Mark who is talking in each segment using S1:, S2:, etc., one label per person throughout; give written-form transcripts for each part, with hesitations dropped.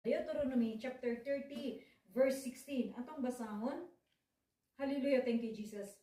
S1: Deuteronomy chapter 30 verse 16. Atong basahon. Hallelujah, thank you Jesus.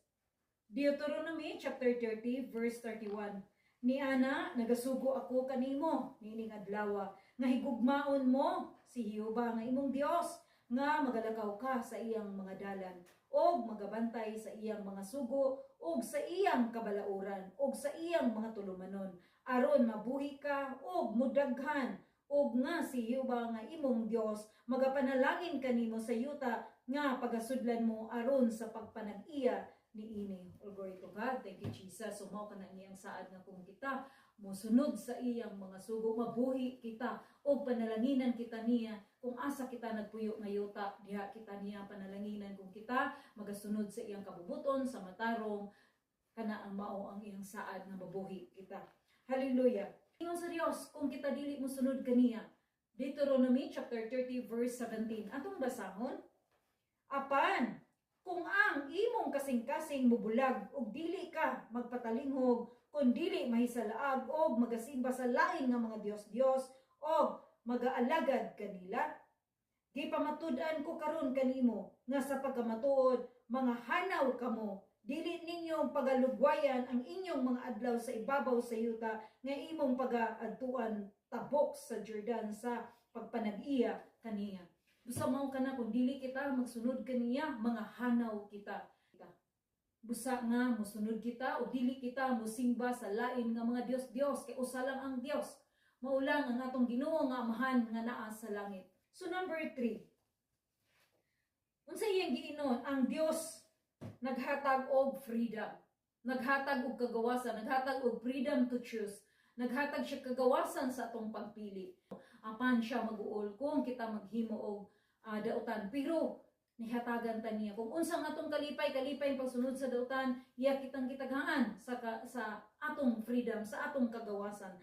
S1: Deuteronomy chapter 30 verse 31. Ni ana nagasugo ako kanimo nining adlaw nga higugmaon mo si Jehova nga imong Dios nga magalakaw ka sa iyang mga dalan og magabantay sa iyang mga sugo og sa iyang kabalauran og sa iyang mga tulumanon aron mabuhi ka og mudaghan og nga si Jehova nga imong Dios magapanalangin kanimo sa yuta nga pagasudlan mo aron sa pagpanag-iya niini. All glory to God. Thank you Jesus. Sumo ka na niyang saad nga kung kita mosunod sa iyang mga sugo mabuhi kita og panalanginan kita niya kung asa kita nagpuyo nga yuta diha kita niya panalanginan kung kita magasunod sa iyang kabubuton sa matarong kana ang mao ang iyang saad nga mabuhi kita. Hallelujah. Ingon sa Dios kung kita dili mo sunod kaniya. Deuteronomy chapter 30 verse 17. Atong basahon. Apan kung ang imong kasing-kasing mubulag og dili ka magpatalingog kun dili mahisalaag og magasimba sa lain nga mga Dios og magaalagad kanila, di pamatud-an ko karon kanimo nga sa pagkamatuod mga hanaw kamo dili ninyong pagalugwayan ang inyong mga adlaw sa ibabaw sa yuta nga imong pagaadtuan tabok sa Jordan sa pagpanag-iya kaniya. Busa mao kana kung dili kita magsunod kaniya mga hanaw kita. Busa nga mosunod kita o dili kita mosimba sa lain nga mga Dios kay usa lang ang Dios. Maulang ang atong Ginoo nga amahan nga naa sa langit. So number 3. Unsa iyang giinon ang Dios naghatag og freedom. Naghatag og kagawasan, naghatag og freedom to choose. Naghatag siya kagawasan sa atong pagpili. Apan siya mag-uol kung kita maghimo og dautan. Pero nihatagan ta niya kung unsang atong kalipay pagsunod sa dautan, iya kitang kitaghaan sa atong freedom, sa atong kagawasan.